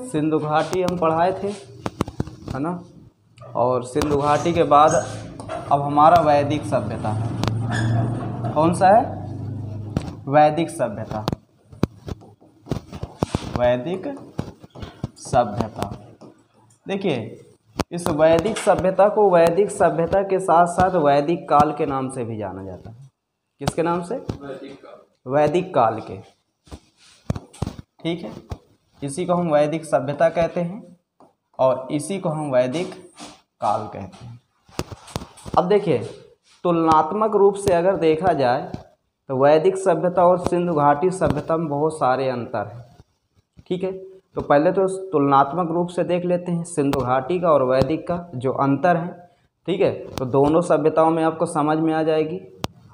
सिंधु घाटी हम पढ़ाए थे, है ना। और सिंधु घाटी के बाद अब हमारा वैदिक सभ्यता है। कौन सा है? वैदिक सभ्यता। वैदिक सभ्यता। देखिए, इस वैदिक सभ्यता को वैदिक सभ्यता के साथ साथ वैदिक काल के नाम से भी जाना जाता है। किसके नाम से? वैदिक काल के। ठीक है, इसी को हम वैदिक सभ्यता कहते हैं और इसी को हम वैदिक काल कहते हैं। अब देखिए, तुलनात्मक रूप से अगर देखा जाए तो वैदिक सभ्यता और सिंधु घाटी सभ्यता में बहुत सारे अंतर हैं। ठीक है, तो पहले तो तुलनात्मक रूप से देख लेते हैं सिंधु घाटी का और वैदिक का जो अंतर है। ठीक है, तो दोनों सभ्यताओं में आपको समझ में आ जाएगी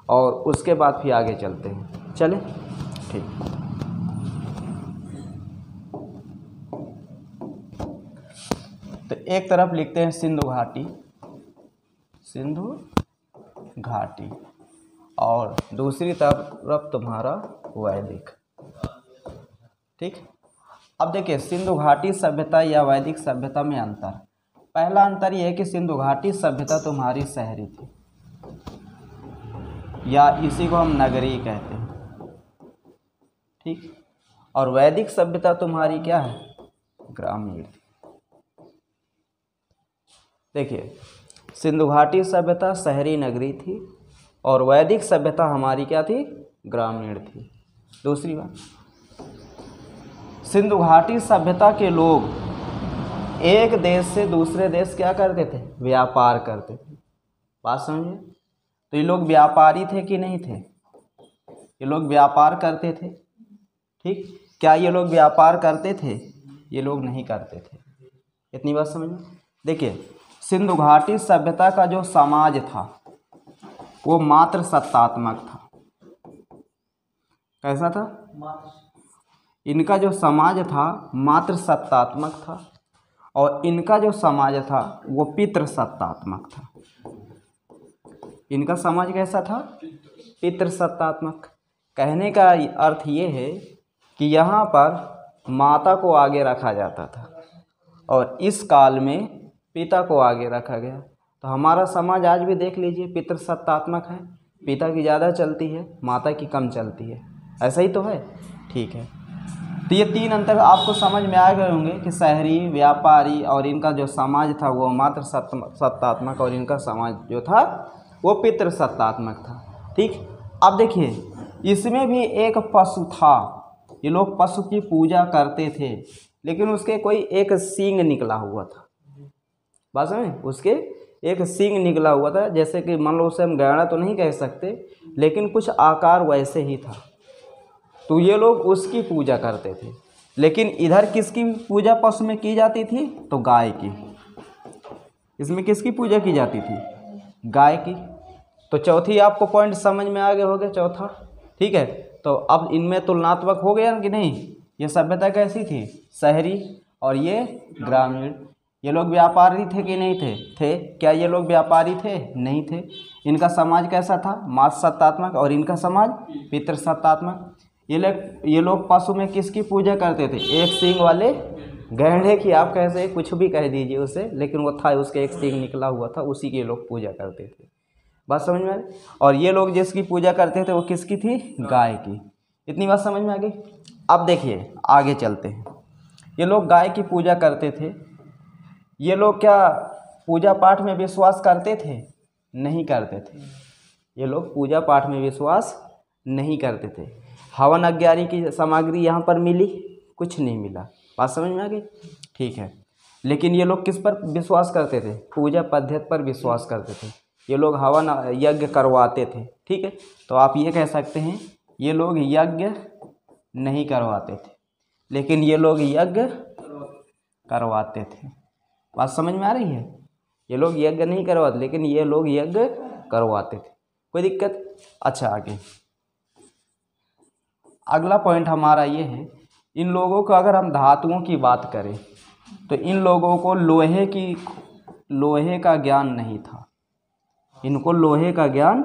और उसके बाद फिर आगे चलते हैं। चले, ठीक। तो एक तरफ लिखते हैं सिंधु घाटी, सिंधु घाटी, और दूसरी तरफ तुम्हारा वैदिक। ठीक। अब देखिए, सिंधु घाटी सभ्यता या वैदिक सभ्यता में अंतर। पहला अंतर यह है कि सिंधु घाटी सभ्यता तुम्हारी शहरी थी, या इसी को हम नगरीय कहते हैं। ठीक। और वैदिक सभ्यता तुम्हारी क्या है? ग्रामीण थी। देखिए, सिंधु घाटी सभ्यता शहरी नगरी थी और वैदिक सभ्यता हमारी क्या थी? ग्रामीण थी। दूसरी बात, सिंधु घाटी सभ्यता के लोग एक देश से दूसरे देश क्या करते थे? व्यापार करते थे। बात समझे? तो ये लोग व्यापारी थे कि नहीं थे? ये लोग व्यापार करते थे। ठीक। क्या ये लोग व्यापार करते थे? ये लोग नहीं करते थे। इतनी बात समझ में? देखिए, सिंधु घाटी सभ्यता का जो समाज था वो मात्र सत्तात्मक था। कैसा था? इनका जो समाज था मात्र सत्तात्मक था और इनका जो समाज था वो पितृसत्तात्मक था। इनका समाज कैसा था? पितृसत्तात्मक। कहने का अर्थ ये है कि यहाँ पर माता को आगे रखा जाता था और इस काल में पिता को आगे रखा गया। तो हमारा समाज आज भी देख लीजिए पितृसत्तात्मक है, पिता की ज़्यादा चलती है, माता की कम चलती है। ऐसा ही तो है। ठीक है, तो ये तीन अंतर आपको समझ में आ गए होंगे कि शहरी, व्यापारी और इनका जो समाज था वो मात्र सत्तात्मक और इनका समाज जो था वो पितृसत्तात्मक था। ठीक। अब देखिए, इसमें भी एक पशु था। ये लोग पशु की पूजा करते थे, लेकिन उसके कोई एक सींग निकला हुआ था। बात समझे? उसके एक सींग निकला हुआ था, जैसे कि मान लो उसे हम गैंडा तो नहीं कह सकते, लेकिन कुछ आकार वैसे ही था। तो ये लोग उसकी पूजा करते थे। लेकिन इधर किसकी पूजा पशु में की जाती थी? तो गाय की। इसमें किसकी पूजा की जाती थी? गाय की। तो चौथी आपको पॉइंट समझ में आ गए होंगे, चौथा। ठीक है, तो अब इनमें तुलनात्मक हो गया कि नहीं? ये सभ्यता कैसी थी? शहरी और ये ग्रामीण। ये लोग व्यापारी थे कि नहीं थे? थे। क्या ये लोग व्यापारी थे? नहीं थे। इनका समाज कैसा था? मात्र सत्तात्मक और इनका समाज पितृसत्तात्मक। ये लोग पशु में किसकी पूजा करते थे? एक सींग वाले गैंडे की। आप कैसे कुछ भी कह दीजिए उसे, लेकिन वो था, उसके एक सींग निकला हुआ था, उसी की लोग पूजा करते थे। बात समझ में आ गई? और ये लोग जिसकी पूजा करते थे वो किसकी थी? गाय की। इतनी बात समझ में आ गई? अब देखिए, आगे चलते हैं। ये लोग गाय की पूजा करते थे। ये लोग क्या पूजा पाठ में विश्वास करते थे? नहीं करते थे। ये लोग पूजा पाठ में विश्वास नहीं करते थे। हवन अग्यारी की सामग्री यहाँ पर मिली? कुछ नहीं मिला। बात समझ में आ गई? ठीक है, लेकिन ये लोग किस पर विश्वास करते थे? पूजा पद्धति पर विश्वास करते थे। ये लोग हवन यज्ञ करवाते थे। ठीक है, तो आप ये कह सकते हैं ये लोग यज्ञ नहीं करवाते थे, लेकिन ये लोग यज्ञ करवाते थे। बात समझ में आ रही है? ये लोग यज्ञ नहीं करवाते, लेकिन ये लोग यज्ञ करवाते थे। कोई दिक्कत? अच्छा, आगे अगला पॉइंट हमारा ये है, इन लोगों को अगर हम धातुओं की बात करें तो इन लोगों को लोहे का ज्ञान नहीं था। इनको लोहे का ज्ञान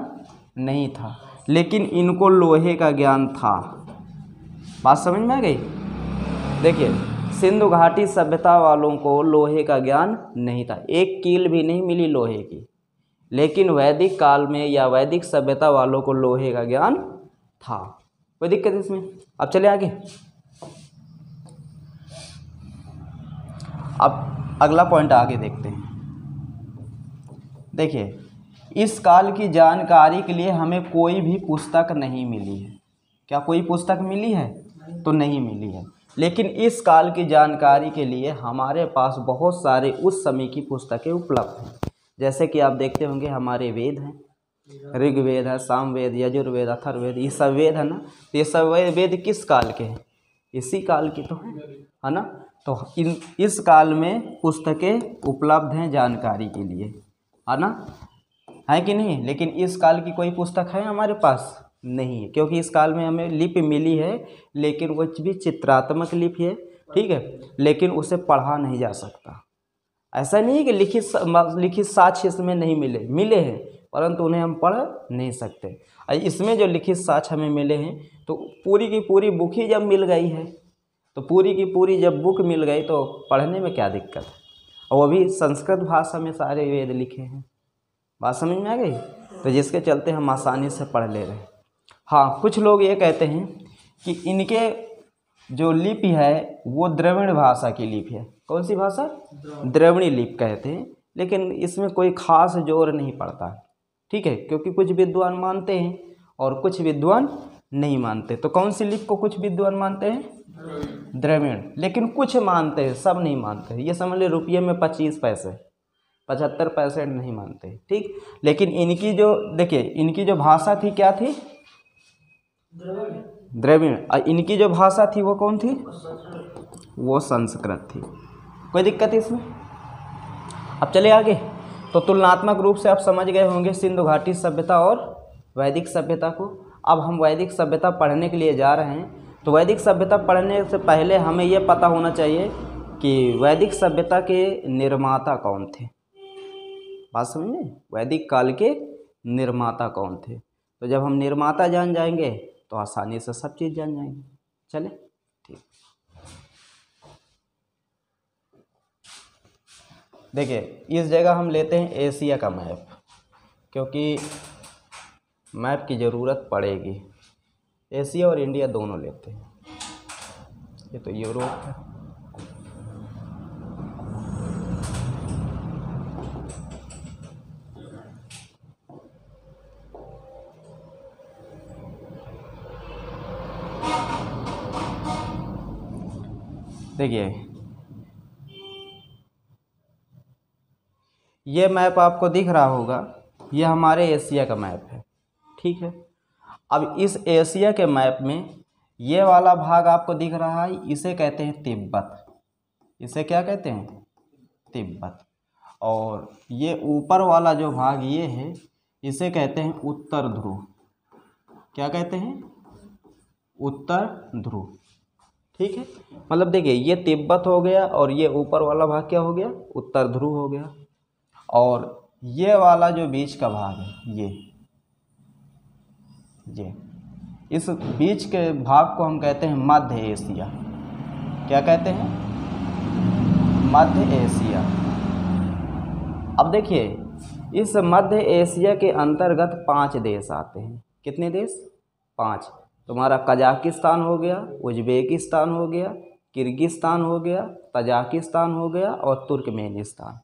नहीं था, लेकिन इनको लोहे का ज्ञान था। बात समझ में आ गई? देखिए, सिंधु घाटी सभ्यता वालों को लोहे का ज्ञान नहीं था, एक कील भी नहीं मिली लोहे की, लेकिन वैदिक काल में या वैदिक सभ्यता वालों को लोहे का ज्ञान था। कोई दिक्कत इसमें? अब चले आगे। अब अगला पॉइंट आगे देखते हैं। देखिए, इस काल की जानकारी के लिए हमें कोई भी पुस्तक नहीं मिली है। क्या कोई पुस्तक मिली है? तो नहीं मिली है। लेकिन इस काल की जानकारी के लिए हमारे पास बहुत सारे उस समय की पुस्तकें उपलब्ध हैं। जैसे कि आप देखते होंगे हमारे वेद हैं, ऋग्वेद है, सामवेद, यजुर्वेद, अथर्ववेद, ये सब वेद है ना। तो ये सब वेद किस काल के हैं? इसी काल की तो है ना। तो इस काल में पुस्तकें उपलब्ध हैं जानकारी के लिए, है ना, है कि नहीं? लेकिन इस काल की कोई पुस्तक है हमारे पास? नहीं है, क्योंकि इस काल में हमें लिपि मिली है, लेकिन वो भी चित्रात्मक लिपि है, ठीक है, लेकिन उसे पढ़ा नहीं जा सकता। ऐसा नहीं है कि लिखित साक्ष्य इसमें नहीं मिले हैं, परंतु उन्हें हम पढ़ नहीं सकते। इसमें जो लिखित साक्ष्य हमें मिले हैं, तो पूरी की पूरी बुक ही जब मिल गई है, तो पूरी की पूरी जब बुक मिल गई तो पढ़ने में क्या दिक्कत है? और वो भी संस्कृत भाषा में सारे वेद लिखे हैं। बात समझ में आ गई? तो जिसके चलते हम आसानी से पढ़ ले रहे हैं। हाँ, कुछ लोग ये कहते हैं कि इनके जो लिपि है वो द्रविड़ भाषा की लिपि है। कौन सी भाषा? द्रविड़ी लिपि कहते हैं, लेकिन इसमें कोई खास जोर नहीं पड़ता, ठीक है, क्योंकि कुछ विद्वान मानते हैं और कुछ विद्वान नहीं मानते। तो कौन सी लिपि को कुछ विद्वान मानते हैं? द्रविड़। लेकिन कुछ मानते हैं, सब नहीं मानते। ये समझ ले, रुपये में 25 पैसे, 75 पैसे नहीं मानते, ठीक। लेकिन इनकी जो, देखिए, इनकी जो भाषा थी क्या थी? द्रविड़। और इनकी जो भाषा थी वो कौन थी? वो संस्कृत थी। कोई दिक्कत है इसमें? अब चले आगे। तो तुलनात्मक रूप से आप समझ गए होंगे सिंधु घाटी सभ्यता और वैदिक सभ्यता को। अब हम वैदिक सभ्यता पढ़ने के लिए जा रहे हैं। तो वैदिक सभ्यता पढ़ने से पहले हमें यह पता होना चाहिए कि वैदिक सभ्यता के निर्माता कौन थे। बात समझ में? वैदिक काल के निर्माता कौन थे? तो जब हम निर्माता जान जाएंगे तो आसानी से सब चीज़ जान जाएंगे। चले, ठीक। देखिए, इस जगह हम लेते हैं एशिया का मैप, क्योंकि मैप की ज़रूरत पड़ेगी। एशिया और इंडिया दोनों लेते हैं। ये तो यूरोप है। देखिए, ये मैप आपको दिख रहा होगा, ये हमारे एशिया का मैप है, ठीक है। अब इस एशिया के मैप में ये वाला भाग आपको दिख रहा है, इसे कहते हैं तिब्बत। इसे क्या कहते हैं? तिब्बत। और ये ऊपर वाला जो भाग ये है, इसे कहते हैं उत्तर ध्रुव। क्या कहते हैं? उत्तर ध्रुव, ठीक है। मतलब देखिए, ये तिब्बत हो गया और ये ऊपर वाला भाग क्या हो गया? उत्तर ध्रुव हो गया। और ये वाला जो बीच का भाग है, ये इस बीच के भाग को हम कहते हैं मध्य एशिया। क्या कहते हैं? मध्य एशिया। अब देखिए, इस मध्य एशिया के अंतर्गत 5 देश आते हैं। कितने देश? 5। तुम्हारा कजाकिस्तान हो गया, उज्बेकिस्तान हो गया, किर्गिस्तान हो गया, तजाकिस्तान हो गया और तुर्कमेनिस्तान।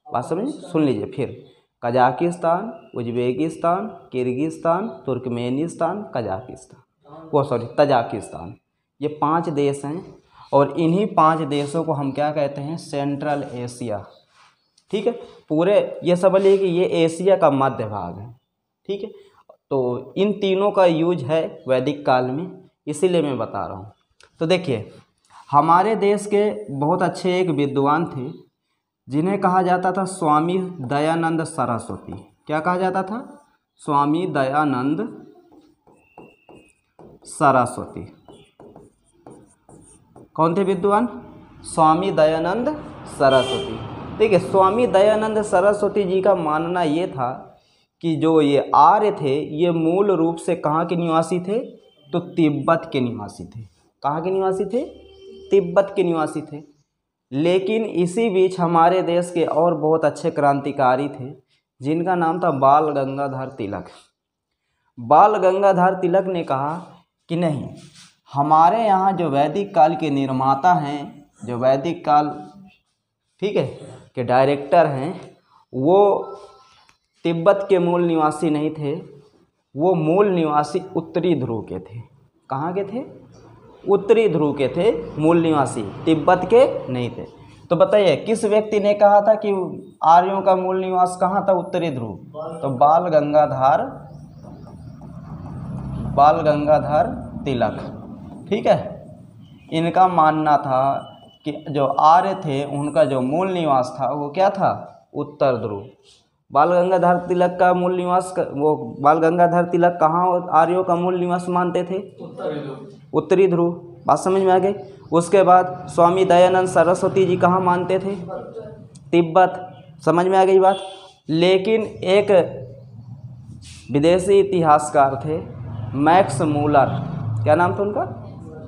बात समझ? सुन लीजिए फिर। Kazakhstan, Uzbekistan, Kyrgyzstan, Turkmenistan, Tajikistan. ये 5 देश हैं और इन्हीं 5 देशों को हम क्या कहते हैं? सेंट्रल एशिया, ठीक है। पूरे ये समझिए कि ये एशिया का मध्य भाग है, ठीक है। तो इन तीनों का यूज है वैदिक काल में, इसीलिए मैं बता रहा हूँ। तो देखिए, हमारे देश के बहुत अच्छे एक विद्वान थे जिन्हें कहा जाता था स्वामी दयानंद सरस्वती। क्या कहा जाता था? स्वामी दयानंद सरस्वती। कौन थे विद्वान? स्वामी दयानंद सरस्वती। ठीक है। स्वामी दयानंद सरस्वती जी का मानना ये था कि जो ये आर्य थे, ये मूल रूप से कहाँ के निवासी थे? तो तिब्बत के निवासी थे। कहाँ के निवासी थे? तिब्बत के निवासी थे। लेकिन इसी बीच हमारे देश के और बहुत अच्छे क्रांतिकारी थे जिनका नाम था बाल गंगाधर तिलक। बाल गंगाधर तिलक ने कहा कि नहीं, हमारे यहाँ जो वैदिक काल के निर्माता हैं, जो वैदिक काल ठीक है के डायरेक्टर हैं, वो तिब्बत के मूल निवासी नहीं थे, वो मूल निवासी उत्तरी ध्रुव के थे। कहाँ के थे? उत्तरी ध्रुव के थे मूल निवासी, तिब्बत के नहीं थे। तो बताइए किस व्यक्ति ने कहा था कि आर्यों का मूल निवास कहाँ था? उत्तरी ध्रुव। तो बाल गंगाधर तिलक, ठीक है। इनका मानना था कि जो आर्य थे उनका जो मूल निवास था वो क्या था? उत्तर ध्रुव। बाल गंगाधर तिलक का मूल निवास वो बाल गंगाधर तिलक कहाँ आर्यों का मूल निवास मानते थे? उत्तरी ध्रुव। बात समझ में आ गई। उसके बाद स्वामी दयानंद सरस्वती जी कहाँ मानते थे? तिब्बत। समझ में आ गई बात। लेकिन एक विदेशी इतिहासकार थे मैक्स मूलर, क्या नाम था उनका?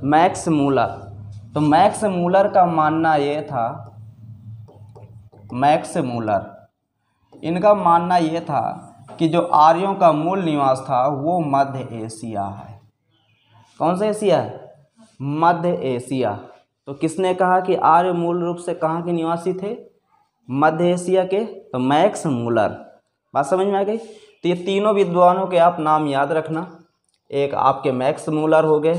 Max Muller. तो मैक्स मूलर का मानना ये था, मैक्स मूलर इनका मानना ये था कि जो आर्यों का मूल निवास था वो मध्य एशिया है। कौन सा एशिया है? मध्य एशिया। तो किसने कहा कि आर्य मूल रूप से कहाँ के निवासी थे? मध्य एशिया के। तो मैक्स मूलर। बात समझ में आ गई। तो ये तीनों विद्वानों के आप नाम याद रखना। एक आपके मैक्स मूलर हो गए,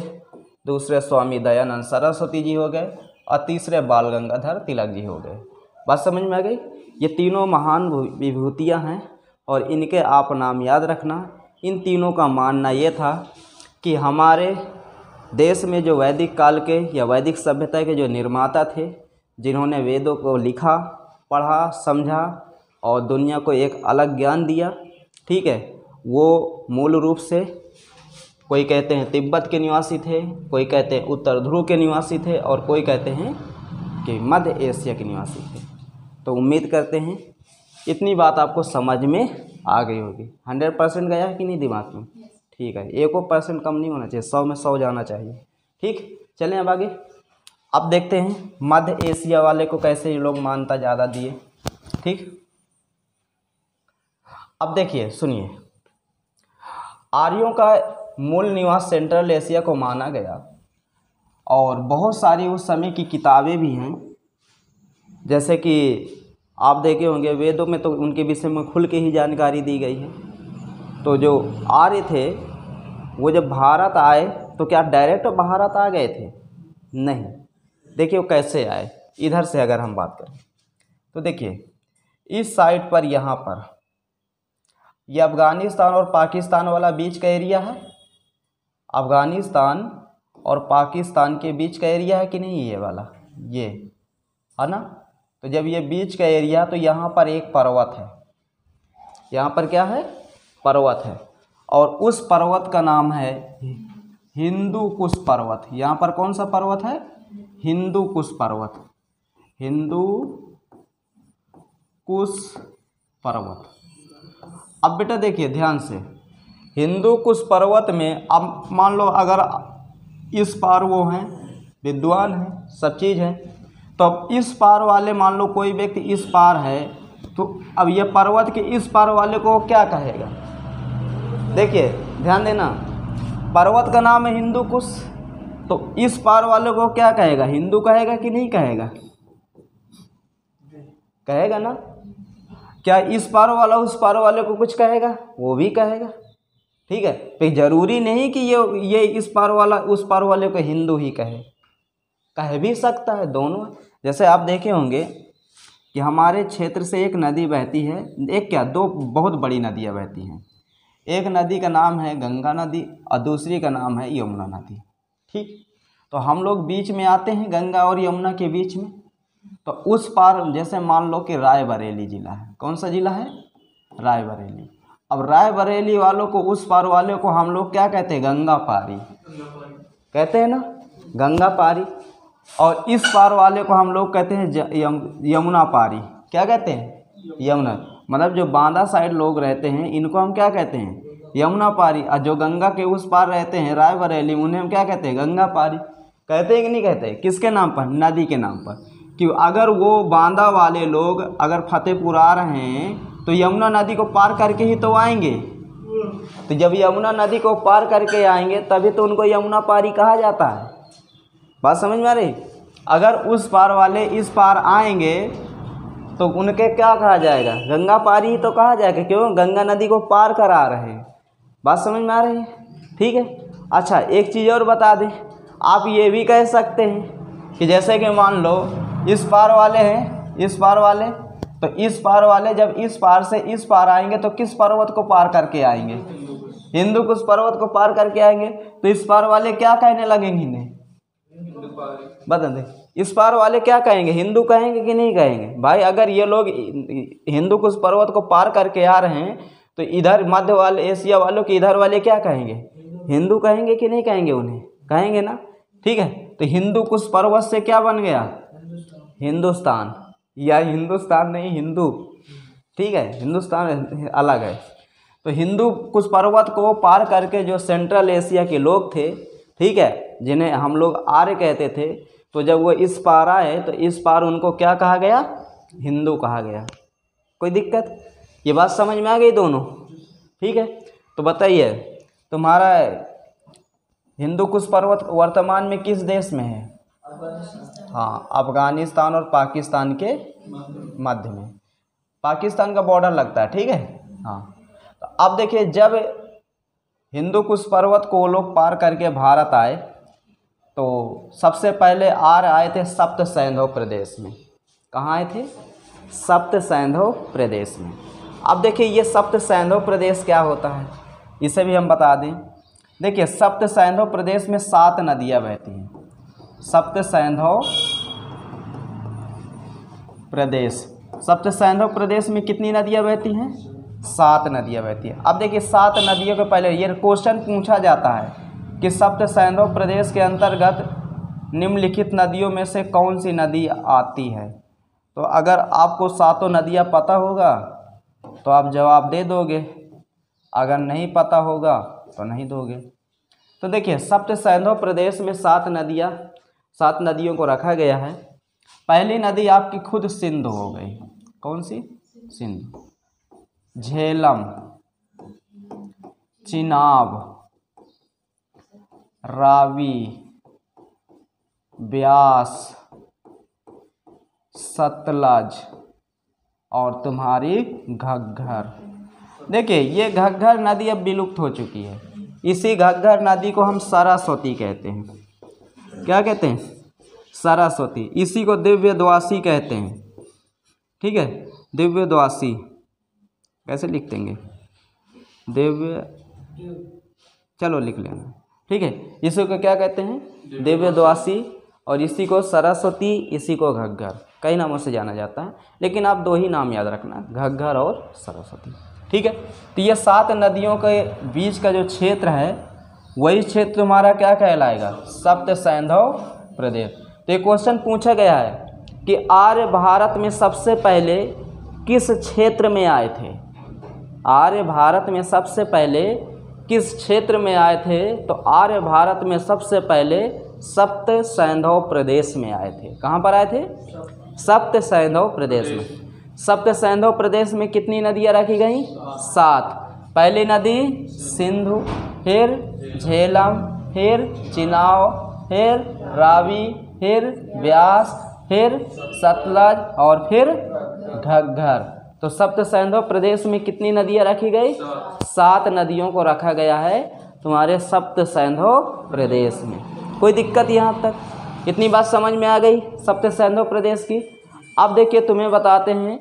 दूसरे स्वामी दयानंद सरस्वती जी हो गए, और तीसरे बाल गंगाधर तिलक जी हो गए। बात समझ में आ गई। ये तीनों महान विभूतियाँ हैं और इनके आप नाम याद रखना। इन तीनों का मानना ये था कि हमारे देश में जो वैदिक काल के या वैदिक सभ्यता के जो निर्माता थे, जिन्होंने वेदों को लिखा, पढ़ा, समझा और दुनिया को एक अलग ज्ञान दिया, ठीक है, वो मूल रूप से कोई कहते हैं तिब्बत के निवासी थे, कोई कहते हैं उत्तर ध्रुव के निवासी थे, और कोई कहते हैं कि मध्य एशिया के निवासी थे। तो उम्मीद करते हैं इतनी बात आपको समझ में आ गई होगी। 100% गया है कि नहीं दिमाग में? ठीक है, 1% कम नहीं होना चाहिए, 100 में 100 जाना चाहिए। ठीक, चलें अब आगे। अब देखते हैं मध्य एशिया वाले को कैसे ये लोग मान्यता ज़्यादा दिए। ठीक, अब देखिए सुनिए, आर्यों का मूल निवास सेंट्रल एशिया को माना गया और बहुत सारी उस समय की किताबें भी हैं, जैसे कि आप देखे होंगे वेदों में तो उनके विषय में खुल के ही जानकारी दी गई है। तो जो आर्य थे वो जब भारत आए तो क्या डायरेक्ट भारत आ गए थे? नहीं। देखिए वो कैसे आए। इधर से अगर हम बात करें तो देखिए इस साइड पर, यहाँ पर ये अफ़गानिस्तान और पाकिस्तान वाला बीच का एरिया है। अफ़गानिस्तान और पाकिस्तान के बीच का एरिया है कि नहीं? ये वाला, ये है ना। तो जब ये बीच का एरिया, तो यहाँ पर एक पर्वत है, यहाँ पर क्या है? पर्वत है, और उस पर्वत का नाम है हिंदू कुश पर्वत। यहाँ पर कौन सा पर्वत है? हिंदू कुश पर्वत। हिंदू कुश पर्वत। अब बेटा देखिए ध्यान से, हिंदू कुश पर्वत में अब मान लो अगर इस पार वो हैं, विद्वान हैं, सब चीज़ है, तो अब इस पार वाले मान लो कोई व्यक्ति इस पार है, तो अब ये पर्वत के इस पार वाले को क्या कहेगा? देखिए ध्यान देना, पर्वत का नाम है हिंदू कुश, तो इस पार वाले को क्या कहेगा? हिंदू कहेगा कि नहीं कहेगा? कहेगा ना। क्या इस पार वाला उस पार वाले को कुछ कहेगा? वो भी कहेगा। ठीक है, तो ज़रूरी नहीं कि ये इस पार वाला उस पार वाले को हिंदू ही कह भी सकता है, दोनों। जैसे आप देखे होंगे कि हमारे क्षेत्र से एक नदी बहती है, एक क्या दो बहुत बड़ी नदियाँ बहती हैं। एक नदी का नाम है गंगा नदी और दूसरी का नाम है यमुना नदी। ठीक, तो हम लोग बीच में आते हैं गंगा और यमुना के बीच में। तो उस पार जैसे मान लो कि रायबरेली ज़िला है। कौन सा ज़िला है? रायबरेली। अब रायबरेली वालों को, उस पार वाले को हम लोग क्या कहते हैं? गंगा पारी कहते हैं ना, गंगा पारी। और इस पार वाले को हम लोग कहते हैं यमुना पारी। क्या कहते हैं? यमुना। मतलब जो बांदा साइड लोग रहते हैं इनको हम क्या कहते हैं? यमुना पारी। और जो गंगा के उस पार रहते हैं रायबरेली, उन्हें हम क्या कहते हैं? गंगा पारी। कहते हैं कि नहीं कहते? किसके नाम पर? नदी के नाम पर। कि अगर वो बांदा वाले लोग अगर फतेहपुर आ रहे हैं तो यमुना नदी को पार करके ही तो आएंगे। तो जब यमुना नदी को पार करके आएंगे तभी तो उनको यमुना पारी कहा जाता है। बात समझ में आ रही? अगर उस पार वाले इस पार आएंगे तो उनके क्या कहा जाएगा? गंगा पारी ही तो कहा जाएगा। क्यों? गंगा नदी को पार करा रहे हैं। बात समझ में आ रही है? ठीक है। अच्छा, एक चीज़ और बता दें, आप ये भी कह सकते हैं कि जैसे कि मान लो इस पार वाले हैं, इस पार वाले, तो इस पार वाले जब इस पार से इस पार आएंगे तो किस पर्वत को पार करके आएंगे? हिंदूकुश पर्वत को पार करके आएंगे। तो इस पार वाले क्या कहने लगेंगे इन्हें? बता दें, इस पार वाले क्या कहेंगे? हिंदू कहेंगे कि नहीं कहेंगे? भाई अगर ये लोग हिंदूकुश पर्वत को पार करके आ रहे हैं तो इधर मध्य वाले एशिया वालों के इधर वाले क्या कहेंगे? हिंदू कहेंगे कि नहीं कहेंगे? उन्हें कहेंगे ना। ठीक है। तो हिंदूकुश पर्वत से क्या बन गया? हिंदुस्तान। या हिंदुस्तान नहीं, हिंदू। ठीक है, हिंदुस्तान अलग है। तो हिंदूकुश पर्वत को पार करके जो सेंट्रल एशिया के लोग थे, ठीक है, जिन्हें हम लोग आर्य कहते थे, तो जब वो इस पार आए तो इस पार उनको क्या कहा गया? हिंदू कहा गया। कोई दिक्कत? ये बात समझ में आ गई दोनों? ठीक है। तो बताइए, तुम्हारा हिंदूकुश पर्वत वर्तमान में किस देश में है? हाँ, अफगानिस्तान और पाकिस्तान के मध्य में। पाकिस्तान का बॉर्डर लगता है। ठीक है। हाँ, तो अब देखिए, जब हिंदूकुश पर्वत को वो लोग पार करके भारत आए तो सबसे पहले आर्य आए थे सप्त सैंधव प्रदेश में। कहाँ आए थे? सप्त सैंधव प्रदेश में। अब देखिए, ये सप्त सैंधव प्रदेश क्या होता है इसे भी हम बता दें। देखिए, सप्त सैंधव प्रदेश में 7 नदियाँ बहती हैं। सप्त सैंधव प्रदेश, सप्त सैंधव प्रदेश में कितनी नदियाँ बहती हैं? 7 नदियाँ बहती हैं। अब देखिए, 7 नदियों के पहले ये क्वेश्चन पूछा जाता है कि सप्त सैंधव प्रदेश के अंतर्गत निम्नलिखित नदियों में से कौन सी नदी आती है? तो अगर आपको 7 नदियाँ पता होगा तो आप जवाब दे दोगे, अगर नहीं पता होगा तो नहीं दोगे। तो देखिए, सप्त सैंधव प्रदेश में 7 नदियों को रखा गया है। पहली नदी आपकी खुद सिंधु हो गई। कौन सी? सिंधु। झेलम, चिनाब, रावी, ब्यास, सतलज और तुम्हारी घग्घर। देखिए, ये घग्घर नदी अब विलुप्त हो चुकी है। इसी घग्घर नदी को हम सरस्वती कहते हैं। क्या कहते हैं? सरस्वती। इसी को दिव्यद्वासी कहते हैं। ठीक है, दिव्यद्वासी कैसे लिख देंगे? दिव्य, चलो लिख लेना। ठीक है, इसी को क्या कहते हैं? दिव्यद्वासी। और इसी को सरस्वती, इसी को घग्घर। कई नामों से जाना जाता है, लेकिन आप 2 ही नाम याद रखना, घग्घर और सरस्वती। ठीक है। तो ये 7 नदियों के बीच का जो क्षेत्र है वही क्षेत्र तुम्हारा क्या कहलाएगा? सप्त सैंधव प्रदेश। तो ये क्वेश्चन पूछा गया है कि आर्य भारत में सबसे पहले किस क्षेत्र में आए थे? आर्य भारत में सबसे पहले किस क्षेत्र में आए थे? तो आर्य भारत में सबसे पहले सप्त सैंधव प्रदेश में आए थे। कहाँ पर आए थे? सप्त सैंधव प्रदेश में। सप्त सैंधव प्रदेश में कितनी नदियाँ रखी गई? 7। पहली नदी सिंधु, फिर झेलम, फिर चिनाब, फिर रावी, फिर ब्यास, फिर सतलज और फिर घग्घर। तो सप्त सैंधव प्रदेश में कितनी नदियाँ रखी गई? 7 नदियों को रखा गया है तुम्हारे सप्त सैंधव प्रदेश में। कोई दिक्कत यहाँ तक? इतनी बात समझ में आ गई सप्त सैंधव प्रदेश की। अब देखिए, तुम्हें बताते हैं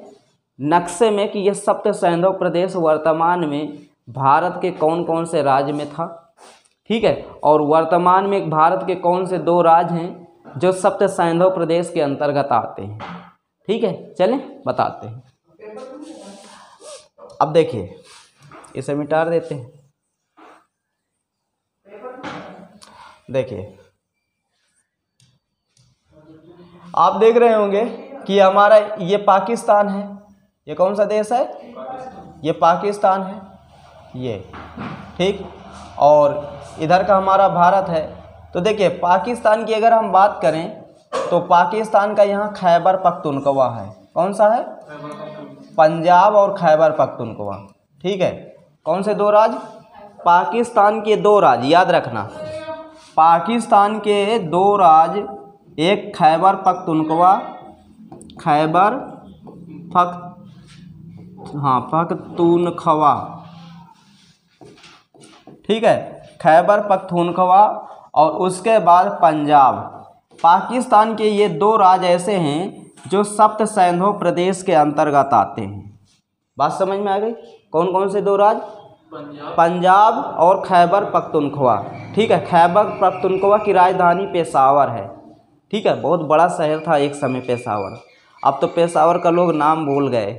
नक्शे में कि यह सप्त सैंधव प्रदेश वर्तमान में भारत के कौन कौन से राज्य में था। ठीक है, और वर्तमान में भारत के कौन से 2 राज्य हैं जो सप्त सैंधव प्रदेश के अंतर्गत आते हैं। ठीक है, चलें बताते हैं। अब देखिए, इसे मिटा देते हैं। देखिए, आप देख रहे होंगे कि हमारा ये पाकिस्तान है। ये कौन सा देश है? ये पाकिस्तान है ये। ठीक, और इधर का हमारा भारत है। तो देखिए पाकिस्तान की अगर हम बात करें तो पाकिस्तान का यहाँ खैबर पख्तूनख्वा है। कौन सा है? पंजाब और खैबर पख्तूनख्वा। ठीक है, कौन से दो राज? पाकिस्तान के दो राज, याद रखना, पाकिस्तान के दो राज, एक खैबर पख्तूनख्वा, खैबर पख्तूनख्वा, ठीक है, खैबर पख्तूनख्वा, और उसके बाद पंजाब। पाकिस्तान के ये दो राज ऐसे हैं जो सप्त सैंधव प्रदेश के अंतर्गत आते हैं। बात समझ में आ गई? कौन कौन से दो राज? पंजाब और खैबर पख्तूनख्वा। ठीक है, खैबर पख्तूनख्वा की राजधानी पेशावर है। ठीक है, बहुत बड़ा शहर था एक समय पेशावर। अब तो पेशावर का लोग नाम भूल गए।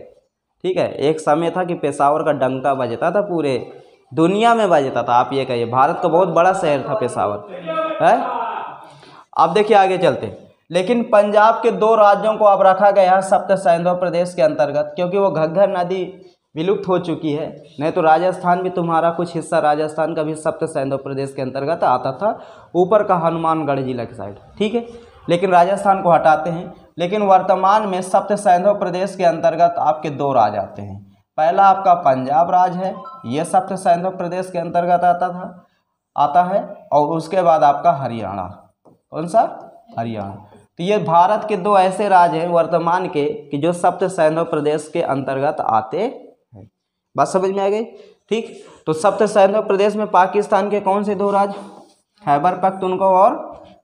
ठीक है, एक समय था कि पेशावर का डंका बजता था, पूरे दुनिया में बजता था। आप ये कहिए, भारत का बहुत बड़ा शहर था पेशावर है। अब देखिए आगे चलते। लेकिन पंजाब के दो राज्यों को अब रखा गया है सप्त सैंधव प्रदेश के अंतर्गत, क्योंकि वो घग्गर नदी विलुप्त हो चुकी है। नहीं तो राजस्थान भी, तुम्हारा कुछ हिस्सा राजस्थान का भी सप्त सैंधव प्रदेश के अंतर्गत आता था, ऊपर का हनुमानगढ़ जिला की साइड। ठीक है, लेकिन राजस्थान को हटाते हैं। लेकिन वर्तमान में सप्त सैंधव प्रदेश के अंतर्गत आपके दो राज आते हैं। पहला आपका पंजाब राज है, ये सप्त सैंधव प्रदेश के अंतर्गत आता है, और उसके बाद आपका हरियाणा। कौन सा? हरियाणा। तो ये भारत के दो ऐसे राज्य हैं वर्तमान के कि जो सप्त सैंधव प्रदेश के अंतर्गत आते हैं। बात समझ में आ गई? ठीक, तो सप्त सैंधव प्रदेश में पाकिस्तान के कौन से दो राज्य? खैबर पख्तूनख्वा और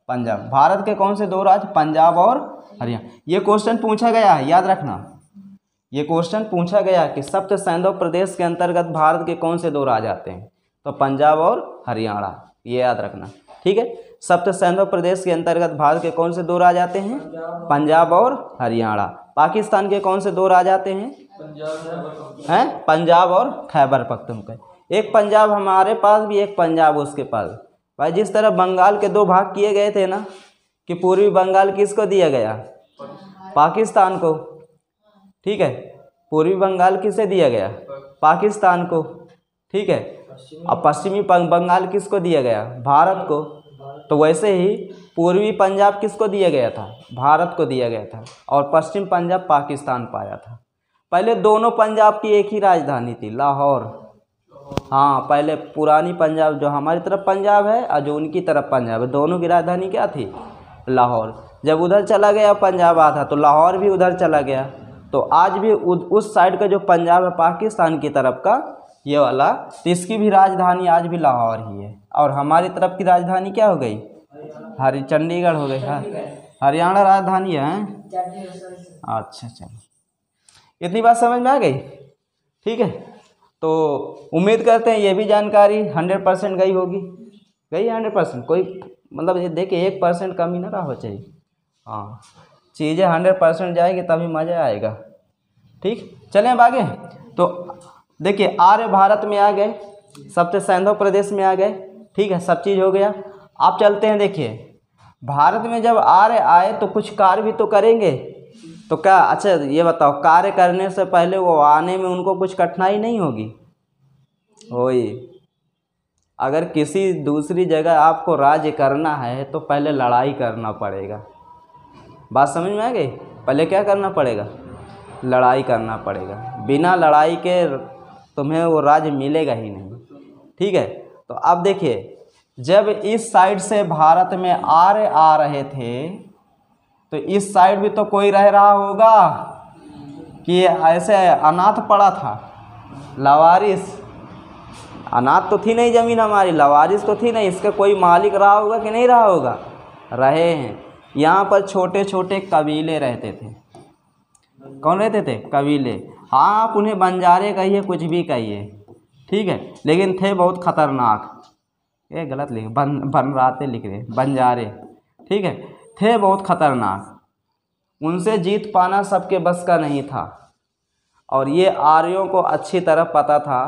पंजाब। भारत के कौन से दो राज्य? पंजाब और हरियाणा। ये क्वेश्चन पूछा गया है, याद रखना, ये क्वेश्चन पूछा गया कि सप्त सैंधव प्रदेश के अंतर्गत भारत के कौन से दो राज्य आते हैं? तो पंजाब और हरियाणा, ये याद रखना। ठीक है, सप्त सैंधव प्रदेश के अंतर्गत भारत के कौन से दो राज्य आते हैं? पंजाब और हरियाणा। पाकिस्तान के कौन से दो राज्य आते हैं? पंजाब और खैबर पख्तूनख्वा। एक पंजाब हमारे पास भी, एक पंजाब उसके पास। भाई जिस तरह बंगाल के दो भाग किए गए थे ना, कि पूर्वी बंगाल किसको दिया गया? पाकिस्तान को। ठीक है, पूर्वी बंगाल किसे दिया गया? पाकिस्तान को। ठीक है, अब पश्चिमी बंगाल किसको दिया गया? भारत को। तो वैसे ही पूर्वी पंजाब किसको दिया गया था? भारत को दिया गया था, और पश्चिम पंजाब पाकिस्तान पाया था। पहले दोनों पंजाब की एक ही राजधानी थी, लाहौर। हाँ, पहले पुरानी पंजाब जो हमारी तरफ पंजाब है और जो उनकी तरफ पंजाब है, दोनों की राजधानी क्या थी? लाहौर। जब उधर चला गया पंजाब आधा, तो लाहौर भी उधर चला गया। तो आज भी उस साइड का जो पंजाब है पाकिस्तान की तरफ का, ये वाला, तो इसकी भी राजधानी आज भी लाहौर ही है। और हमारी तरफ की राजधानी क्या हो गई? चंडीगढ़ हो गई। हाँ, हरियाणा राजधानी है। अच्छा, चलो, इतनी बात समझ में आ गई? ठीक है, तो उम्मीद करते हैं ये भी जानकारी 100% गई होगी। गई 100%? कोई मतलब ये देखिए 1% कमी ना रहा हो चाहिए। हाँ, चीज़ें 100% जाएगी तभी मज़ा आएगा। ठीक, चलें अब आगे। तो देखिए आर्य भारत में आ गए, सप्त सैंधव प्रदेश में आ गए। ठीक है, सब चीज़ हो गया। आप चलते हैं, देखिए भारत में जब आर्य आए तो कुछ कार्य भी तो करेंगे। तो क्या, अच्छा ये बताओ, कार्य करने से पहले वो आने में उनको कुछ कठिनाई नहीं होगी? होई। अगर किसी दूसरी जगह आपको राज्य करना है तो पहले लड़ाई करना पड़ेगा। बात समझ में आ गई? पहले क्या करना पड़ेगा? लड़ाई करना पड़ेगा। बिना लड़ाई के तुम्हें वो राज्य मिलेगा ही नहीं। ठीक है, तो अब देखिए, जब इस साइड से भारत में आर्य आ रहे थे तो इस साइड भी तो कोई रह रहा होगा कि ऐसे अनाथ पड़ा था, लवारिस। अनाथ तो थी नहीं ज़मीन हमारी, लवारिस तो थी नहीं, इसका कोई मालिक रहा होगा कि नहीं रहा होगा? रहे हैं। यहाँ पर छोटे छोटे कबीले रहते थे। कौन रहते थे? कबीले। हाँ, आप उन्हें बंजारे कहिए, कुछ भी कहिए। ठीक है, लेकिन थे बहुत खतरनाक। ये गलत लिखे, बनराते लिख रहे, बंजारे। ठीक है, थे बहुत खतरनाक। उनसे जीत पाना सबके बस का नहीं था। और ये आर्यों को अच्छी तरह पता था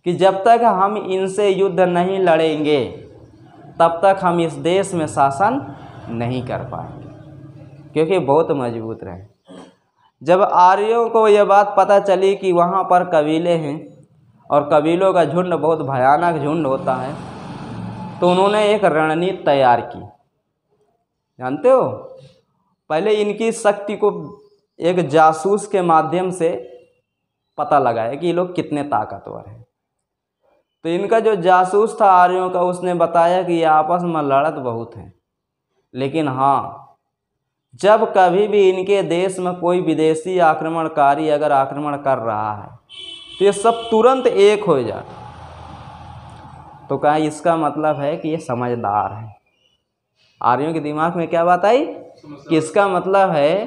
कि जब तक हम इनसे युद्ध नहीं लड़ेंगे तब तक हम इस देश में शासन नहीं कर पाएंगे, क्योंकि बहुत मजबूत रहे। जब आर्यों को यह बात पता चली कि वहाँ पर कबीले हैं और कबीलों का झुंड बहुत भयानक झुंड होता है, तो उन्होंने एक रणनीति तैयार की। जानते हो, पहले इनकी शक्ति को एक जासूस के माध्यम से पता लगाया कि ये लोग कितने ताकतवर हैं। तो इनका जो जासूस था आर्यों का, उसने बताया कि ये आपस में लड़त बहुत हैं, लेकिन हाँ, जब कभी भी इनके देश में कोई विदेशी आक्रमणकारी अगर आक्रमण कर रहा है तो ये सब तुरंत एक हो जाता। तो कहा इसका मतलब है कि ये समझदार है। आर्यों के दिमाग में क्या बात आई कि इसका मतलब है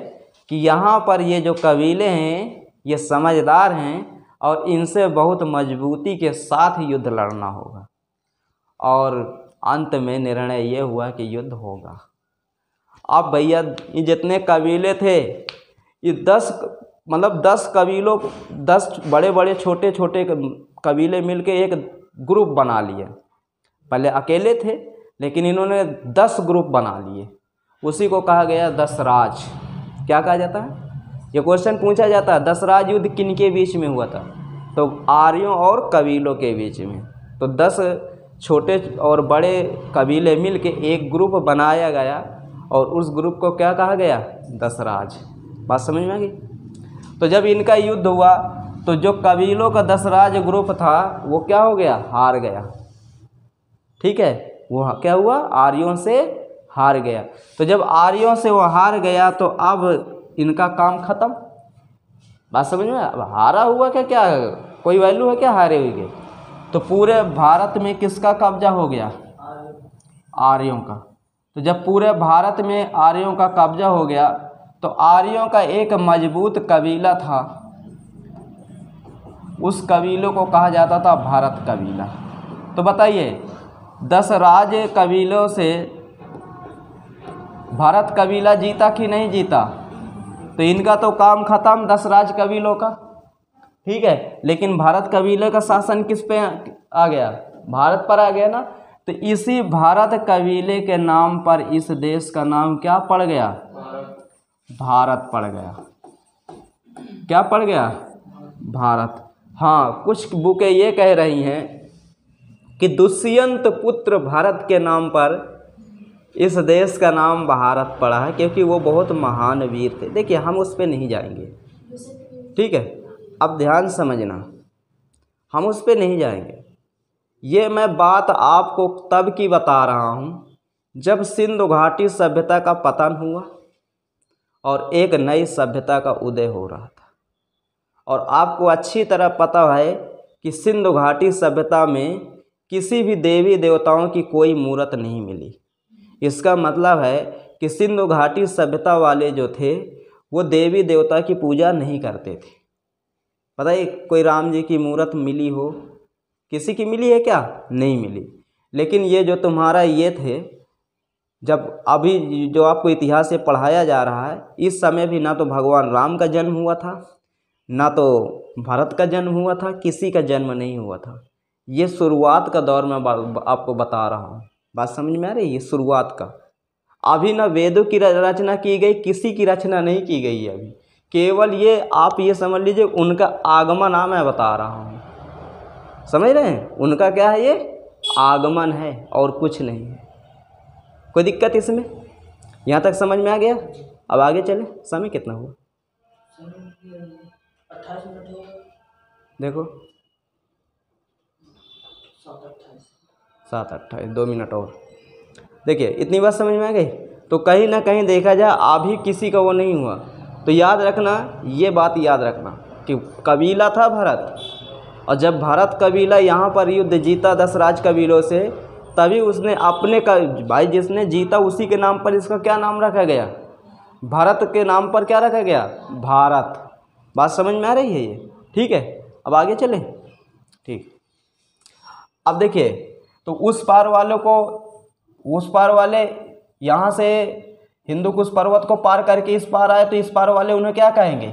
कि यहाँ पर ये जो कबीले हैं ये समझदार हैं और इनसे बहुत मजबूती के साथ युद्ध लड़ना होगा। और अंत में निर्णय ये हुआ कि युद्ध होगा। अब भैया ये जितने कबीले थे, ये 10 कबीलों, 10 बड़े बड़े छोटे छोटे कबीले मिलके एक ग्रुप बना लिए। पहले अकेले थे, लेकिन इन्होंने 10 ग्रुप बना लिए। उसी को कहा गया 10 राज। क्या कहा जाता है? ये क्वेश्चन पूछा जाता है, 10 राज युद्ध किन के बीच में हुआ था? तो आर्यों और कबीलों के बीच में। तो 10 छोटे और बड़े कबीले मिलके एक ग्रुप बनाया गया और उस ग्रुप को क्या कहा गया? 10 राज। बात समझ में आ गई? तो जब इनका युद्ध हुआ तो जो कबीलों का 10 राज ग्रुप था वो क्या हो गया? हार गया। ठीक है, वो क्या हुआ? आर्यों से हार गया। तो जब आर्यों से वो हार गया तो अब इनका काम खत्म। बात समझ में? अब हारा हुआ क्या कोई वैल्यू है क्या हारे हुए के? तो पूरे भारत में किसका कब्जा हो गया? आर्यों का। तो जब पूरे भारत में आर्यों का कब्जा हो गया तो आर्यों का एक मजबूत कबीला था, उस कबीलों को कहा जाता था भारत कबीला। तो बताइए 10 राज कबीलों से भारत कबीला जीता कि नहीं जीता? तो इनका तो काम खत्म 10 राज कबीलों का। ठीक है, लेकिन भारत कबीले का शासन किस पे आ गया? भारत पर आ गया ना। तो इसी भारत कबीले के नाम पर इस देश का नाम क्या पड़ गया? भारत पड़ गया। क्या पड़ गया? भारत। हाँ, कुछ बुकें ये कह रही हैं कि दुष्यंत पुत्र भारत के नाम पर इस देश का नाम भारत पड़ा है, क्योंकि वो बहुत महान वीर थे। देखिए हम उस पर नहीं जाएंगे, ठीक है? अब ध्यान समझना, हम उस पर नहीं जाएंगे। ये मैं बात आपको तब की बता रहा हूँ जब सिंधु घाटी सभ्यता का पतन हुआ और एक नई सभ्यता का उदय हो रहा था। और आपको अच्छी तरह पता है कि सिंधु घाटी सभ्यता में किसी भी देवी देवताओं की कोई मूर्त नहीं मिली। इसका मतलब है कि सिंधु घाटी सभ्यता वाले जो थे वो देवी देवता की पूजा नहीं करते थे। पता है कोई राम जी की मूर्त मिली हो? किसी की मिली है क्या? नहीं मिली। लेकिन ये जो तुम्हारा ये थे, जब अभी जो आपको इतिहास से पढ़ाया जा रहा है, इस समय भी ना तो भगवान राम का जन्म हुआ था, ना तो भरत का जन्म हुआ था, किसी का जन्म नहीं हुआ था। ये शुरुआत का दौर मैं आपको बता रहा हूँ। बात समझ में आ रही है? ये शुरुआत का। अभी ना वेदों की रचना की गई, किसी की रचना नहीं की गई है अभी। केवल ये आप ये समझ लीजिए उनका आगमन मैं बता रहा हूँ। समझ रहे हैं? उनका क्या है? ये आगमन है और कुछ नहीं है। कोई दिक्कत इसमें? यहाँ तक समझ में आ गया? अब आगे चले। समय कितना हुआ? 28 मिनट हो गए। देखो 7:28, 2 मिनट और। देखिए इतनी बात समझ में आ गई। तो कहीं ना कहीं देखा जाए अभी किसी का वो नहीं हुआ। तो याद रखना, ये बात याद रखना कि कबीला था भारत, और जब भारत कबीला यहाँ पर युद्ध जीता 10 राज कबीलों से, तभी उसने अपने का भाई जिसने जीता उसी के नाम पर इसका क्या नाम रखा गया? भारत के नाम पर क्या रखा गया? भारत। बात समझ में आ रही है ये? ठीक है, अब आगे चलें। ठीक, अब देखिए तो उस पार वालों को, उस पार वाले यहाँ से हिंदू कुश पर्वत को पार करके इस पार आए, तो इस पार वाले उन्हें क्या कहेंगे?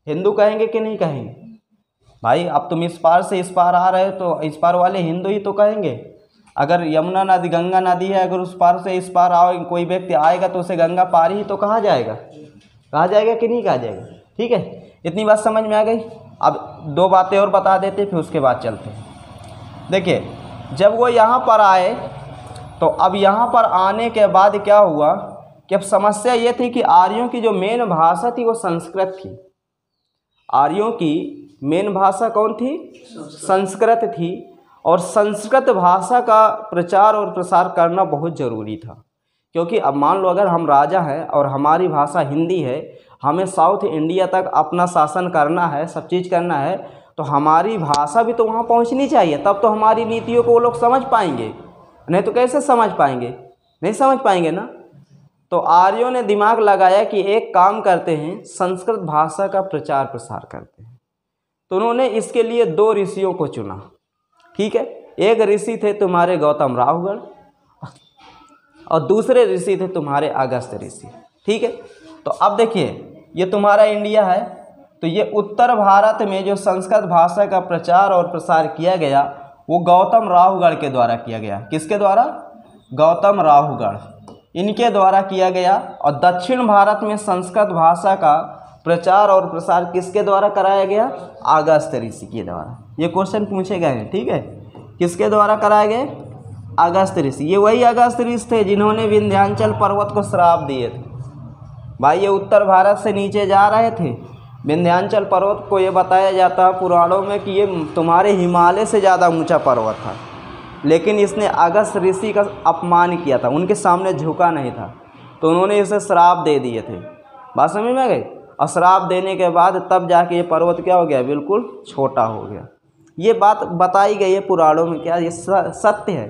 हिंदू कहेंगे कि नहीं कहेंगे? भाई अब तुम इस पार से इस पार आ रहे हो तो इस पार वाले हिंदू ही तो कहेंगे। अगर यमुना नदी, गंगा नदी है, अगर उस पार से इस पार आओ कोई व्यक्ति आएगा तो उसे गंगा पार ही तो कहा जाएगा। कहा जाएगा कि नहीं कहा जाएगा? ठीक है, इतनी बात समझ में आ गई। अब 2 बातें और बता देते फिर उसके बाद चलते हैं। देखिए जब वो यहाँ पर आए तो अब यहाँ पर आने के बाद क्या हुआ कि अब समस्या ये थी कि आर्यों की जो मेन भाषा थी वो संस्कृत थी। आर्यों की मेन भाषा कौन थी? संस्कृत थी। और संस्कृत भाषा का प्रचार और प्रसार करना बहुत ज़रूरी था, क्योंकि अब मान लो अगर हम राजा हैं और हमारी भाषा हिंदी है, हमें साउथ इंडिया तक अपना शासन करना है, सब चीज़ करना है, तो हमारी भाषा भी तो वहाँ पहुँचनी चाहिए, तब तो हमारी नीतियों को वो लोग समझ पाएंगे, नहीं तो कैसे समझ पाएंगे? नहीं समझ पाएंगे ना। तो आर्यों ने दिमाग लगाया कि एक काम करते हैं, संस्कृत भाषा का प्रचार प्रसार करते हैं। तो उन्होंने इसके लिए 2 ऋषियों को चुना। ठीक है, एक ऋषि थे तुम्हारे गौतम राहुगढ़ और दूसरे ऋषि थे तुम्हारे अगस्त्य ऋषि। ठीक है, तो अब देखिए ये तुम्हारा इंडिया है, तो ये उत्तर भारत में जो संस्कृत भाषा का प्रचार और प्रसार किया गया वो गौतम राहुगढ़ के द्वारा किया गया। किसके द्वारा? गौतम राहुगढ़, इनके द्वारा किया गया। और दक्षिण भारत में संस्कृत भाषा का प्रचार और प्रसार किसके द्वारा कराया गया? अगस्त्य ऋषि के द्वारा। ये क्वेश्चन पूछे गए हैं, ठीक है, किसके द्वारा कराए गए? अगस्त्य ऋषि। ये वही अगस्त्य ऋषि थे जिन्होंने विंध्याचल पर्वत को श्राप दिए थे। भाई ये उत्तर भारत से नीचे जा रहे थे, विंध्याचल पर्वत को ये बताया जाता है पुराणों में कि ये तुम्हारे हिमालय से ज़्यादा ऊंचा पर्वत था, लेकिन इसने अगस्त्य ऋषि का अपमान किया था, उनके सामने झुका नहीं था, तो उन्होंने इसे श्राप दे दिए थे। बात समझ में आ गई? और श्राप देने के बाद तब जाके ये पर्वत क्या हो गया? बिल्कुल छोटा हो गया। ये बात बताई गई है पुराणों में, क्या ये सत्य है।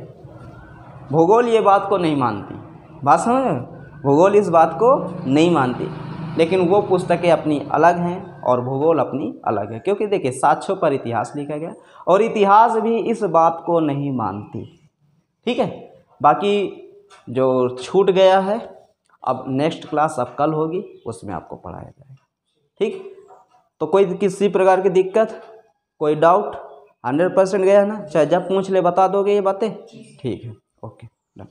भूगोल ये बात को नहीं मानती। बात समझ में? भूगोल इस बात को नहीं मानती, लेकिन वो पुस्तकें अपनी अलग हैं और भूगोल अपनी अलग है, क्योंकि देखिए साक्ष्यों पर इतिहास लिखा गया और इतिहास भी इस बात को नहीं मानती। ठीक है, बाकी जो छूट गया है अब नेक्स्ट क्लास अब कल होगी, उसमें आपको पढ़ाया जाएगा। ठीक, तो कोई किसी प्रकार की दिक्कत, कोई डाउट? 100% गया ना? चाहे जब पूछ ले बता दोगे ये बातें? ठीक है, ओके डन।